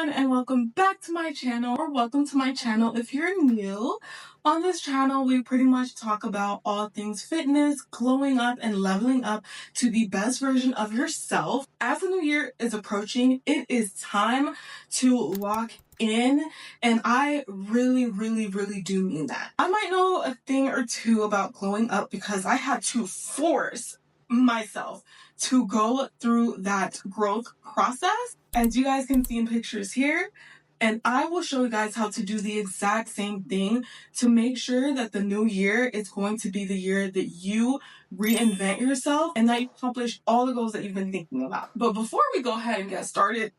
everyone, and welcome back to my channel, or welcome to my channel if you're new. On this channel, we pretty much talk about all things fitness, glowing up, and leveling up to the best version of yourself. As the new year is approaching, it is time to lock in, and I really do mean that. I might know a thing or two about glowing up because I had to force myself to go through that growth process, as you guys can see in pictures here. And I will show you guys how to do the exact same thing to make sure that the new year is going to be the year that you reinvent yourself and that you accomplish all the goals that you've been thinking about. But before we go ahead and get started,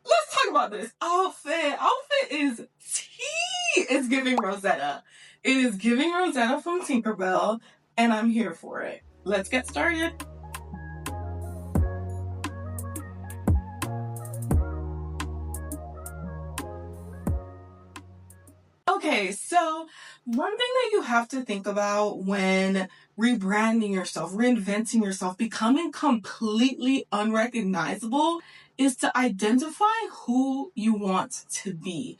let's talk about this outfit. Outfit is tea. It's giving Rosetta. It is giving Rosetta from Tinkerbell, and I'm here for it. Let's get started. Okay, so one thing that you have to think about when rebranding yourself, reinventing yourself, becoming completely unrecognizable is to identify who you want to be.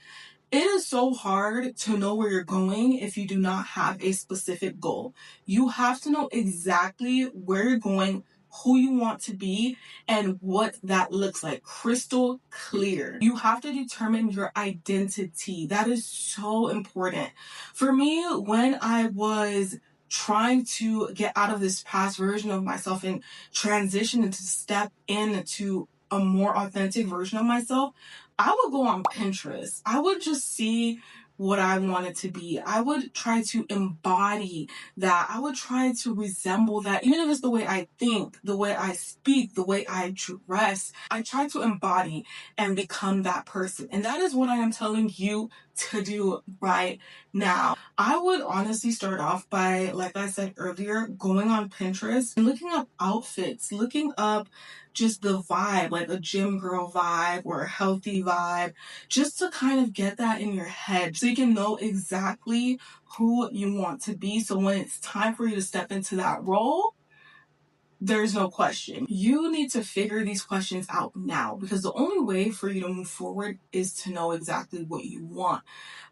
It is so hard to know where you're going if you do not have a specific goal. You have to know exactly where you're going, who you want to be, and what that looks like. Crystal clear. You have to determine your identity. That is so important. For me, when I was trying to get out of this past version of myself and transition into step into a more authentic version of myself, I would go on Pinterest. I would just see what I wanted to be. I would try to embody that. I would try to resemble that, even if it's the way I think, the way I speak, the way I dress. I try to embody and become that person. And that is what I am telling you to do right now. I would honestly start off by, like I said earlier, going on Pinterest and looking up outfits, looking up just the vibe, like a gym girl vibe or a healthy vibe, just to kind of get that in your head so you can know exactly who you want to be. So when it's time for you to step into that role, there's no question. You need to figure these questions out now, because the only way for you to move forward is to know exactly what you want.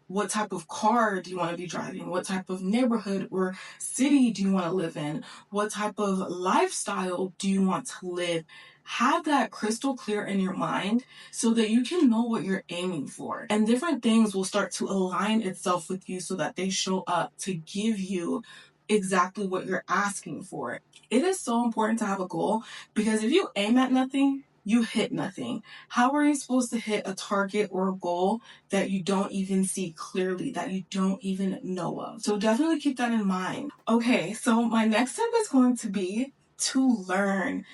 What type of car do you want to be driving? What type of neighborhood or city do you want to live in? What type of lifestyle do you want to live? Have that crystal clear in your mind so that you can know what you're aiming for. And different things will start to align itself with you so that they show up to give you exactly what you're asking for. It is so important to have a goal, because if you aim at nothing, you hit nothing. How are you supposed to hit a target or a goal that you don't even see clearly, that you don't even know of? So definitely keep that in mind. Okay, so my next step is going to be to learn.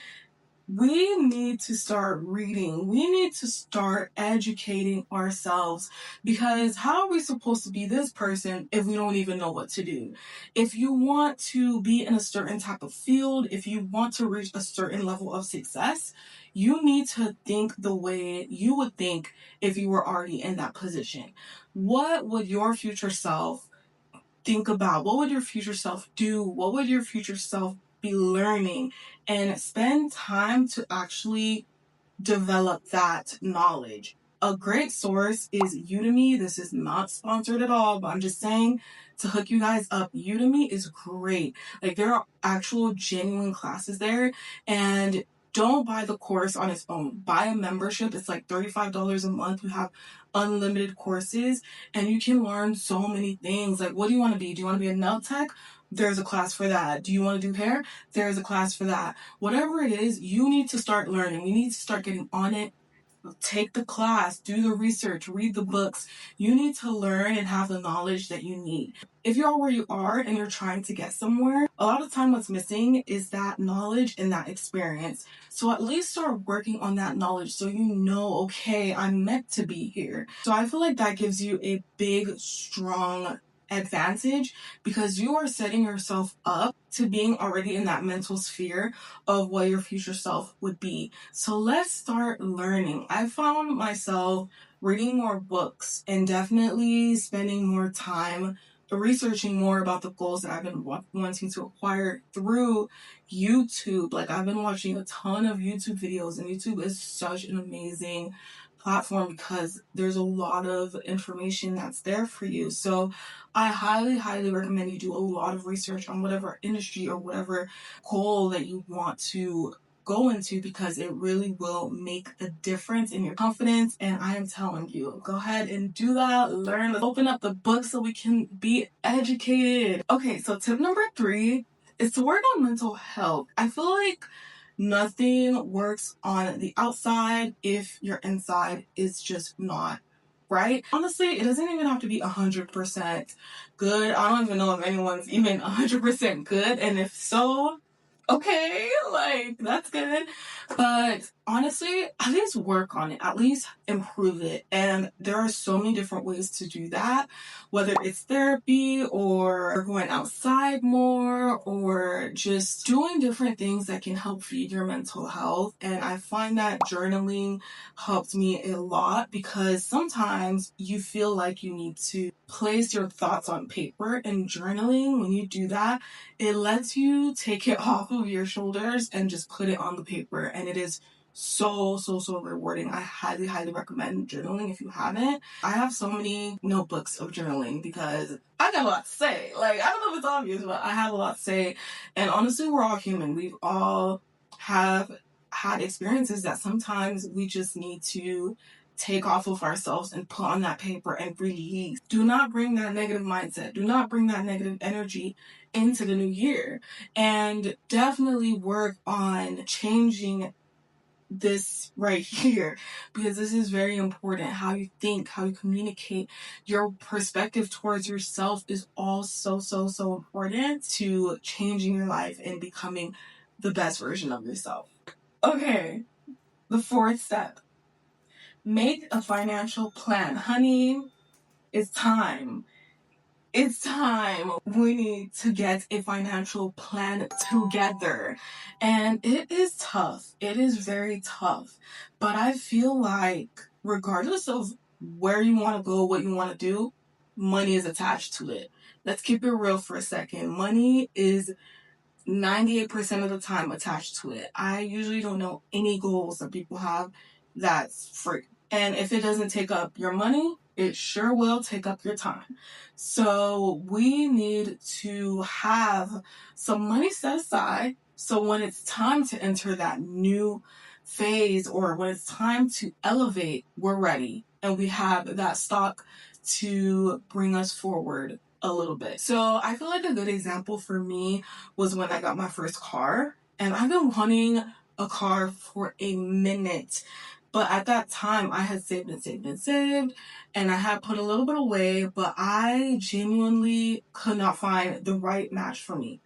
We need to start reading. We need to start educating ourselves, because how are we supposed to be this person if we don't even know what to do? If you want to be in a certain type of field, if you want to reach a certain level of success, you need to think the way you would think if you were already in that position. What would your future self think about? What would your future self do? What would your future self be learning? And spend time to actually develop that knowledge. A great source is Udemy. This is not sponsored at all, but I'm just saying to hook you guys up. Udemy is great. Like, there are actual genuine classes there, and don't buy the course on its own. Buy a membership. It's like $35 a month. You have unlimited courses and you can learn so many things. Like, what do you want to be? Do you want to be a nail tech? There's a class for that. Do you want to do hair? There's a class for that. Whatever it is, you need to start learning. You need to start getting on it. Take the class, do the research, read the books. You need to learn and have the knowledge that you need. If you are where you are and you're trying to get somewhere, a lot of time what's missing is that knowledge and that experience. So at least start working on that knowledge so you know, okay, I'm meant to be here. So I feel like that gives you a big, strong advantage, because you are setting yourself up to being already in that mental sphere of what your future self would be. So let's start learning. I found myself reading more books and definitely spending more time researching more about the goals that I've been wanting to acquire through YouTube. Like, I've been watching a ton of YouTube videos, and YouTube is such an amazing platform because there's a lot of information that's there for you. So I highly, highly recommend you do a lot of research on whatever industry or whatever goal that you want to go into, because it really will make a difference in your confidence. And I am telling you, go ahead and do that. Learn, open up the book so we can be educated. Okay, so tip number 3 is to work on mental health. I feel like nothing works on the outside if your inside is just not right. Honestly, it doesn't even have to be 100% good. I don't even know if anyone's even 100% good. And if so, okay, like, that's good. But honestly, at least work on it, at least improve it. And there are so many different ways to do that, whether it's therapy or going outside more or just doing different things that can help feed your mental health. And I find that journaling helped me a lot, because sometimes you feel like you need to place your thoughts on paper, and journaling, when you do that, it lets you take it off of your shoulders and just put it on the paper. And it is so, so, so rewarding. I highly, highly recommend journaling if you haven't. I have so many notebooks of journaling because I got a lot to say. Like, I don't know if it's obvious, but I have a lot to say. And honestly, we're all human. We've all have had experiences that sometimes we just need to take off of ourselves and put on that paper and release. Do not bring that negative mindset. Do not bring that negative energy into the new year. And definitely work on changing this right here, because this is very important. How you think, how you communicate, your perspective towards yourself is all so, so, so important to changing your life and becoming the best version of yourself. Okay, the 4th step. Make a financial plan. Honey, it's time. It's time. We need to get a financial plan together. And it is tough. It is very tough. But I feel like regardless of where you want to go, what you want to do, money is attached to it. Let's keep it real for a second. Money is 98% of the time attached to it. I usually don't know any goals that people have that's free. And if it doesn't take up your money, it sure will take up your time. So we need to have some money set aside, so when it's time to enter that new phase, or when it's time to elevate, we're ready and we have that stock to bring us forward a little bit. So I feel like a good example for me was when I got my first car, and I've been wanting a car for a minute. But at that time, I had saved and saved and saved, and I had put a little bit away, but I genuinely could not find the right match for me.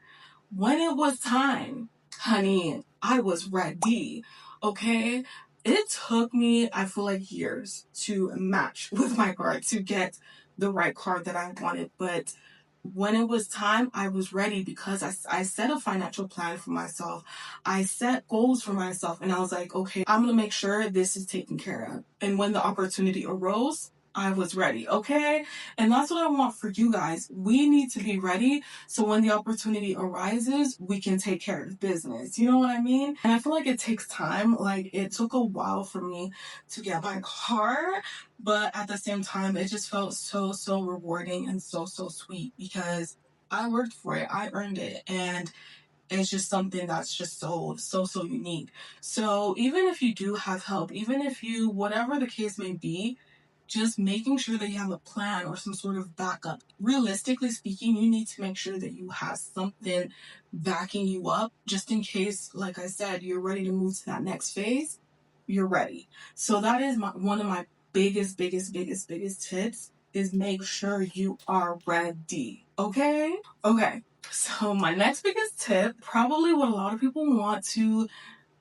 When it was time, honey, I was ready, okay? It took me, I feel like, years to match with my car, to get the right car that I wanted, but when it was time, I was ready, because I set a financial plan for myself. I set goals for myself, and I was like, okay, I'm going to make sure this is taken care of. And when the opportunity arose, I was ready, okay? And that's what I want for you guys. We need to be ready, so when the opportunity arises, we can take care of business. You know what I mean? And I feel like it takes time. Like, it took a while for me to get my car, but at the same time, it just felt so, so rewarding and so, so sweet, because I worked for it. I earned it. And it's just something that's just so, so, so unique. So even if you do have help, even if you, whatever the case may be, just making sure that you have a plan or some sort of backup. Realistically speaking, you need to make sure that you have something backing you up, just in case, like I said, you're ready to move to that next phase. You're ready. So that is one of my biggest tips, is make sure you are ready. Okay? Okay. So my next biggest tip, probably what a lot of people want to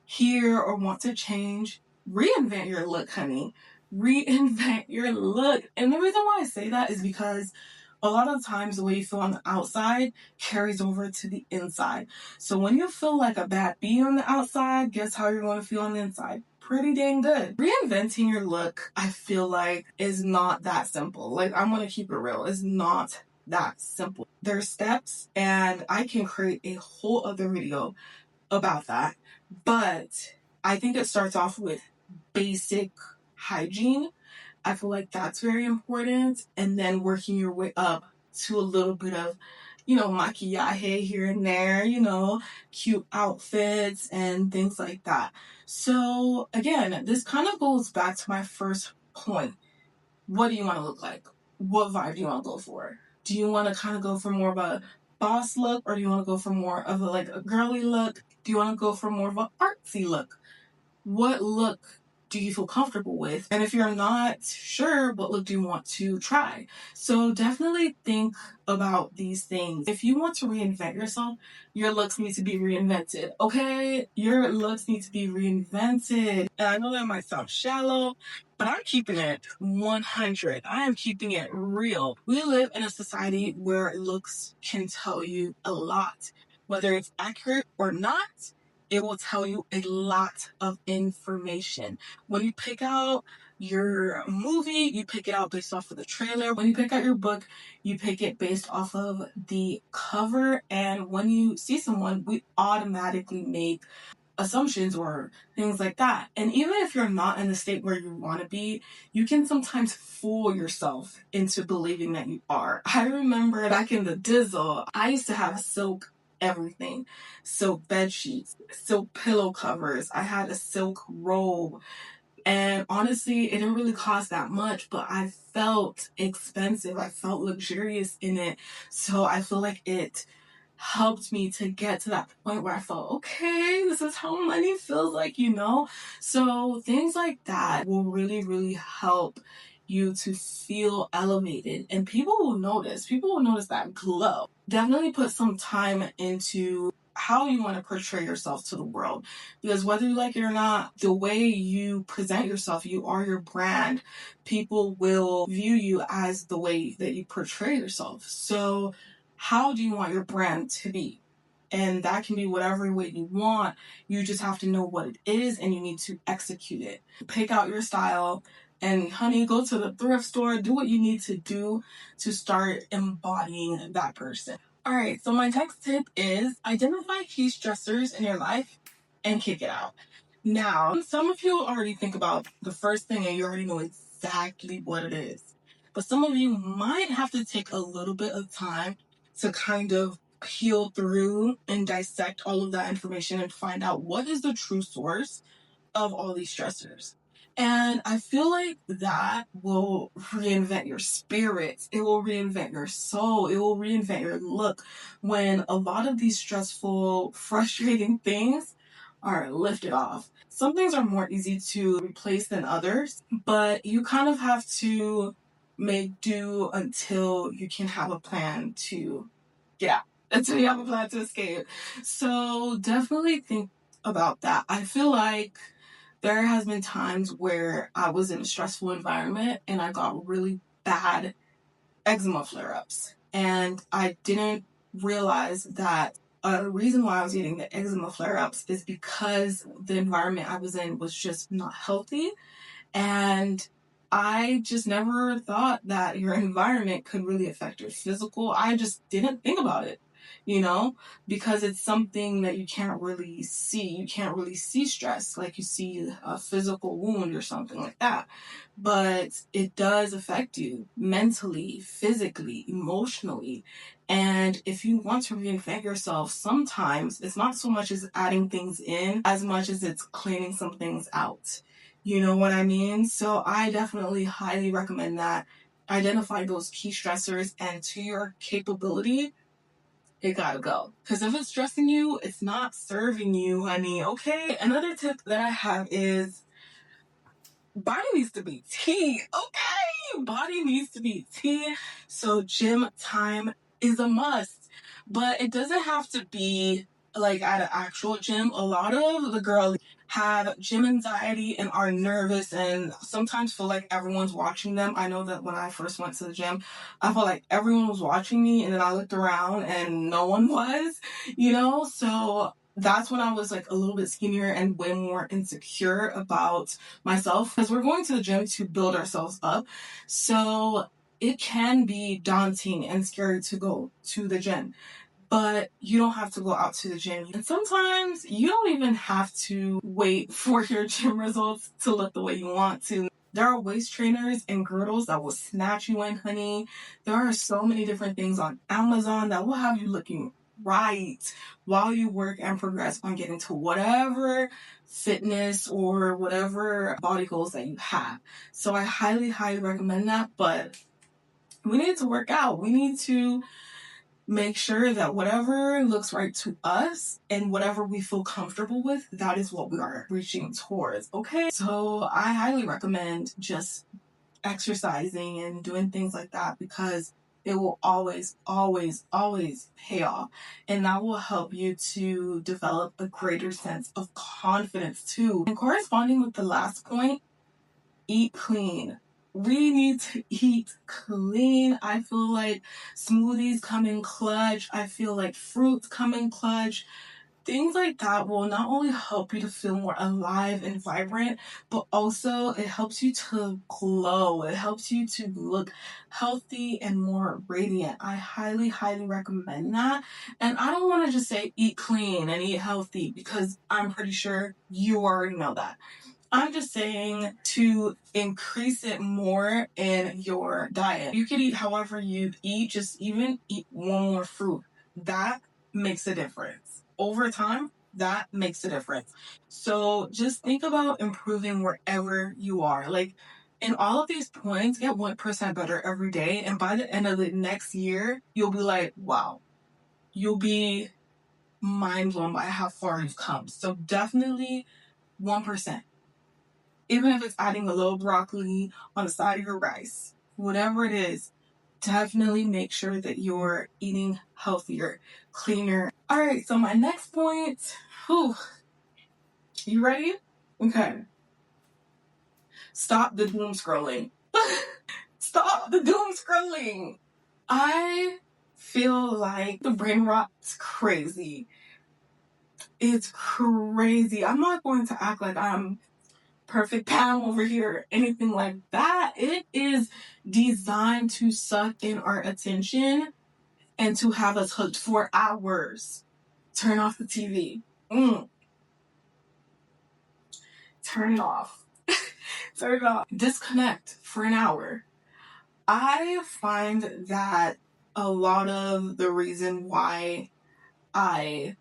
hear or want to change, reinvent your look, honey. Reinvent your look. And the reason why I say that is because a lot of times the way you feel on the outside carries over to the inside. So when you feel like a bad bee on the outside, guess how you're going to feel on the inside? Pretty dang good. Reinventing your look, I feel like, is not that simple. Like, I'm going to keep it real. It's not that simple. There's steps, and I can create a whole other video about that. But I think it starts off with basic hygiene. I feel like that's very important. And then working your way up to a little bit of, maquillaje here and there, cute outfits and things like that. So again, this kind of goes back to my first point. What do you want to look like? What vibe do you want to go for? Do you want to kind of go for more of a boss look, or do you want to go for more of a girly look? Do you want to go for more of an artsy look? What look do you feel comfortable with? And if you're not sure, what look do you want to try? So definitely think about these things. If you want to reinvent yourself, your looks need to be reinvented, okay? Your looks need to be reinvented. And I know that might sound shallow, but I'm keeping it 100. I am keeping it real. We live in a society where looks can tell you a lot. Whether it's accurate or not, it will tell you a lot of information. When you pick out your movie, you pick it out based off of the trailer. When you pick out your book, you pick it based off of the cover. And when you see someone, we automatically make assumptions or things like that. And even if you're not in the state where you want to be, you can sometimes fool yourself into believing that you are. I remember back in the Dizzle, I used to have silk everything. Silk bed sheets, silk pillow covers. I had a silk robe. And honestly, it didn't really cost that much, but I felt expensive. I felt luxurious in it. So I feel like it helped me to get to that point where I felt, okay, this is how money feels like, So things like that will really, really help you to feel elevated, and people will notice. People will notice that glow. Definitely put some time into how you want to portray yourself to the world, because whether you like it or not, the way you present yourself, you are your brand. People will view you as the way that you portray yourself. So how do you want your brand to be? And that can be whatever way you want. You just have to know what it is and you need to execute it. Pick out your style and honey, go to the thrift store, do what you need to do to start embodying that person. All right, so my next tip is identify key stressors in your life and kick it out. Now, some of you already think about the first thing and you already know exactly what it is. But some of you might have to take a little bit of time to kind of peel through and dissect all of that information and find out what is the true source of all these stressors. And I feel like that will reinvent your spirit. It will reinvent your soul. It will reinvent your look when a lot of these stressful, frustrating things are lifted off. Some things are more easy to replace than others, but you kind of have to make do until you can have a plan to get out, until you have a plan to escape. So definitely think about that. I feel like there has been times where I was in a stressful environment and I got really bad eczema flare-ups. And I didn't realize that a reason why I was getting the eczema flare-ups is because the environment I was in was just not healthy. And I just never thought that your environment could really affect your physical. I just didn't think about it, because it's something that you can't really see. You can't really see stress like you see a physical wound or something like that. But it does affect you mentally, physically, emotionally. And if you want to reinvent yourself, sometimes it's not so much as adding things in as much as it's cleaning some things out. You know what I mean? So I definitely highly recommend that. Identify those key stressors, and to your capability, it gotta go. Because if it's stressing you, it's not serving you, honey, okay? Another tip that I have is body needs to be tea, okay? Body needs to be tea. So gym time is a must. But it doesn't have to be like at an actual gym. A lot of the girls have gym anxiety and are nervous and sometimes feel like everyone's watching them. I know that when I first went to the gym, I felt like everyone was watching me, and then I looked around and no one was, So that's when I was like a little bit skinnier and way more insecure about myself, because we're going to the gym to build ourselves up. So it can be daunting and scary to go to the gym, but you don't have to go out to the gym. And sometimes you don't even have to wait for your gym results to look the way you want to. There are waist trainers and girdles that will snatch you in, honey. There are so many different things on Amazon that will have you looking right while you work and progress on getting to whatever fitness or whatever body goals that you have. So I highly, highly recommend that. But we need to work out. We need to make sure that whatever looks right to us and whatever we feel comfortable with, that is what we are reaching towards. Okay. So I highly recommend just exercising and doing things like that, because it will always, always, always pay off. And that will help you to develop a greater sense of confidence too. And corresponding with the last point, eat clean. We need to eat clean. I feel like smoothies come in clutch. I feel like fruits come in clutch. Things like that will not only help you to feel more alive and vibrant, but also it helps you to glow. It helps you to look healthy and more radiant. I highly, highly recommend that. And I don't want to just say eat clean and eat healthy, because I'm pretty sure you already know that. I'm just saying to increase it more in your diet. You could eat however you eat, just even eat one more fruit. That makes a difference. Over time, that makes a difference. So just think about improving wherever you are. Like, in all of these points, get 1% better every day. And by the end of the next year, you'll be like, wow, you'll be mind blown by how far you've come. So definitely 1%. Even if it's adding a little broccoli on the side of your rice, whatever it is, definitely make sure that you're eating healthier, cleaner. All right, so my next point, you ready? Okay. Stop the doom scrolling. Stop the doom scrolling. I feel like the brain rot's crazy. It's crazy. I'm not going to act like I'm perfect Pam over here, anything like that. It is designed to suck in our attention and to have us hooked for hours. Turn off the TV. Turn it off. Turn it off. Disconnect for an hour. I find that a lot of the reason why I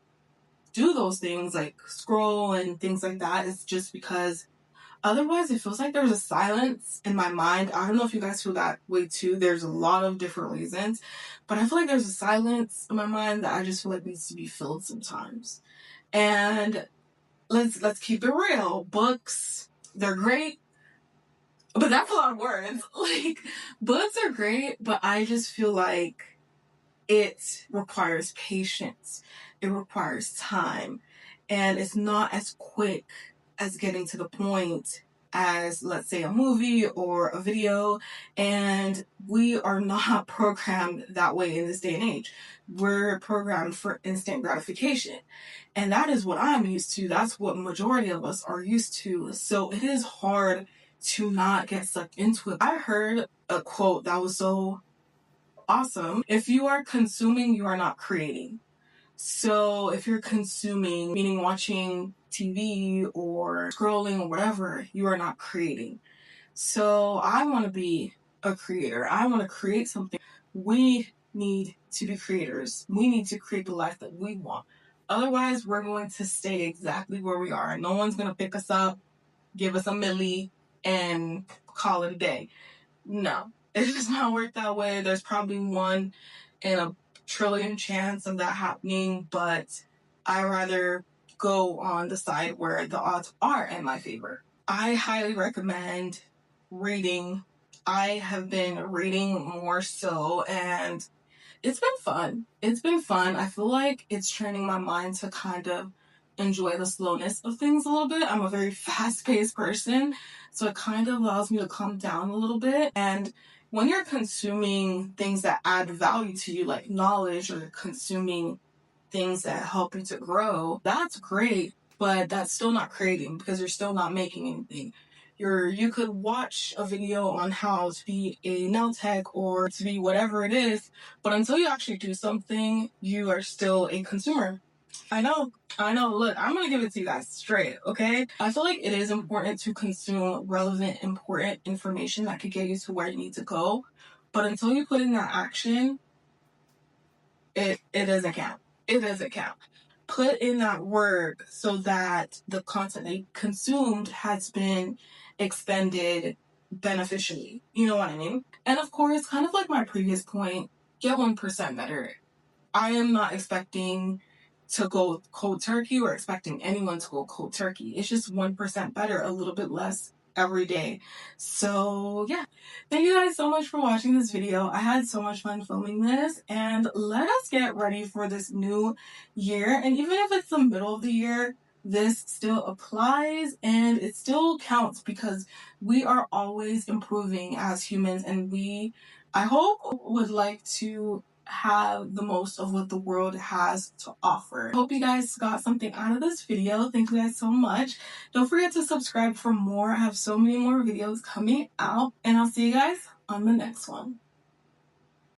do those things, like scroll and things like that, is just because otherwise, it feels like there's a silence in my mind. I don't know if you guys feel that way too. There's a lot of different reasons, but I feel like there's a silence in my mind that I just feel like needs to be filled sometimes. And let's keep it real. Books, they're great, but that's a lot of words. Like, books are great, but I just feel like it requires patience. It requires time, and it's not as quick as getting to the point as, let's say, a movie or a video. And we are not programmed that way in this day and age. We're programmed for instant gratification. And that is what I'm used to. That's what majority of us are used to. So it is hard to not get sucked into it. I heard a quote that was so awesome. If you are consuming, you are not creating. So if you're consuming, meaning watching TV or scrolling or whatever, you are not creating. So I want to be a creator. I want to create something. We need to be creators. We need to create the life that we want. Otherwise, we're going to stay exactly where we are. No one's going to pick us up, give us a milli, and call it a day. No, it's just not work that way. There's probably 1 in a trillion chance of that happening, but I rather go on the side where the odds are in my favor. I highly recommend reading. I have been reading more so, and it's been fun. It's been fun. I feel like it's training my mind to kind of enjoy the slowness of things a little bit. I'm a very fast-paced person, so it kind of allows me to calm down a little bit. And when you're consuming things that add value to you, like knowledge, or consuming things that help you to grow, that's great, but that's still not creating, because you're still not making anything. You could watch a video on how to be a nail tech or to be whatever it is, but until you actually do something, you are still a consumer. I know. Look, I'm gonna give it to you guys straight, okay? I feel like it is important to consume relevant, important information that could get you to where you need to go. But until you put in that action, it doesn't count. It doesn't count. Put in that work so that the content they consumed has been expended beneficially. You know what I mean? And of course, kind of like my previous point, get 1% better. I am not expecting to go cold turkey or expecting anyone to go cold turkey. It's just 1% better, a little bit less every day. So yeah, thank you guys so much for watching this video. I had so much fun filming this, and let us get ready for this new year. And even if it's the middle of the year, this still applies and it still counts because we are always improving as humans, and I hope, would like to have the most of what the world has to offer. Hope you guys got something out of this video. Thank you guys so much. Don't forget to subscribe for more. I have so many more videos coming out, and I'll see you guys on the next one.